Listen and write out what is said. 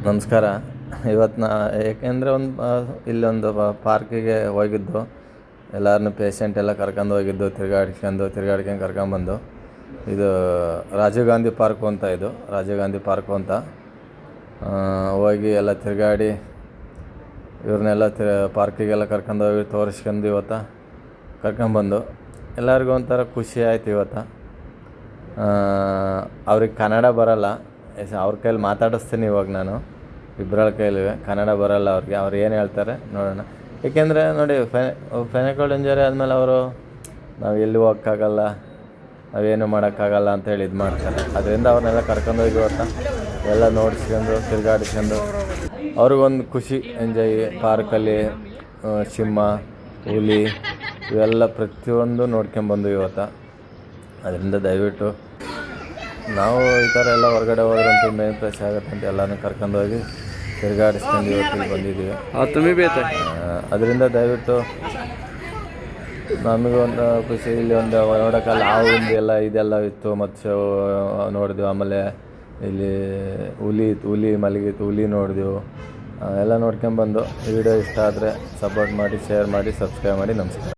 ನಮಸ್ಕಾರ. ಇವತ್ತು ಏಕೆಂದರೆ ಇಲ್ಲೊಂದು ಪಾರ್ಕಿಗೆ ಹೋಗಿದ್ದು, ಎಲ್ಲರನ್ನೂ ಪೇಷಂಟ್ ಎಲ್ಲ ಕರ್ಕೊಂಡು ಹೋಗಿದ್ದು, ತಿರ್ಗಾಡ್ಕೊಂಡು ಕರ್ಕೊಂಬಂದು. ಇದು ರಾಜೀವ್ ಗಾಂಧಿ ಪಾರ್ಕು ಅಂತ. ಇದು ರಾಜೀವ್ ಗಾಂಧಿ ಪಾರ್ಕು ಅಂತ. ಹೋಗಿ ಎಲ್ಲ ತಿರುಗಾಡಿ ಇವ್ರನ್ನೆಲ್ಲ ಪಾರ್ಕಿಗೆಲ್ಲ ಕರ್ಕೊಂಡು ಹೋಗಿ ತೋರಿಸ್ಕೊಂಡು ಕರ್ಕೊಂಬಂದು ಎಲ್ಲರಿಗೂ ಒಂಥರ ಖುಷಿ ಆಯ್ತು. ಅವ್ರಿಗೆ ಕನ್ನಡ ಬರೋಲ್ಲ, ಅವ್ರ ಕೈಲಿ ಮಾತಾಡಿಸ್ತೀನಿ ಇವಾಗ ನಾನು. ಇಬ್ಬರ ಕೈಲಿ ಕನ್ನಡ ಬರೋಲ್ಲ ಅವ್ರಿಗೆ. ಅವ್ರು ಏನು ಹೇಳ್ತಾರೆ ನೋಡೋಣ. ಏಕೆಂದರೆ ನೋಡಿ, ಫೈನಲ್ ಇಂಜರಿ ಆದಮೇಲೆ ಅವರು ನಾವು ಎಲ್ಲಿ ಹೋಗೋಕ್ಕಾಗಲ್ಲ, ನಾವೇನು ಮಾಡೋಕ್ಕಾಗಲ್ಲ ಅಂತೇಳಿ ಇದು ಮಾಡ್ತಾರೆ. ಅದರಿಂದ ಅವ್ರನ್ನೆಲ್ಲ ಕರ್ಕೊಂಡೋಗಿ ಎಲ್ಲ ನೋಡಿಸ್ಕೊಂಡು ತಿರುಗಾಡಿಸ್ಕೊಂಡು ಅವ್ರಿಗೊಂದು ಖುಷಿ, ಎಂಜಾಯ್. ಪಾರ್ಕಲ್ಲಿ ಸಿಂಹ, ಹುಲಿ ಇವೆಲ್ಲ ಪ್ರತಿಯೊಂದು ನೋಡ್ಕೊಂಬಂದು ಅದರಿಂದ ದಯವಿಟ್ಟು ನಾವು ಈ ಥರ ಎಲ್ಲ ಹೊರಗಡೆ ಹೋದ್ರಂತೂ ಮೈಂಡ್ ಫ್ರೆಶ್ ಆಗುತ್ತೆ ಅಂತ ಎಲ್ಲನೂ ಕರ್ಕೊಂಡೋಗಿ ತಿರುಗಾಡಿಸ್ಕೊಂಡು ಇವತ್ತಿಗೆ ಬಂದಿದ್ದೀವಿ. ಅದರಿಂದ ದಯವಿಟ್ಟು ನಮಗೊಂದು ಖುಷಿ. ಇಲ್ಲಿ ಒಂದು ನೋಡೋಕ್ಕಲ್ಲ ಹಾವು ಇದೆಲ್ಲ ಇತ್ತು, ಮತ್ತು ನೋಡಿದ್ವಿ. ಆಮೇಲೆ ಇಲ್ಲಿ ಹುಲಿ ಮಲಗಿತ್ತು, ಹುಲಿ ನೋಡಿದೆವು. ಎಲ್ಲ ನೋಡ್ಕೊಂಬಂದು. ಈ ವಿಡಿಯೋ ಇಷ್ಟ ಆದರೆ ಸಪೋರ್ಟ್ ಮಾಡಿ, ಶೇರ್ ಮಾಡಿ, ಸಬ್ಸ್ಕ್ರೈಬ್ ಮಾಡಿ. ನಮಸ್ಕಾರ.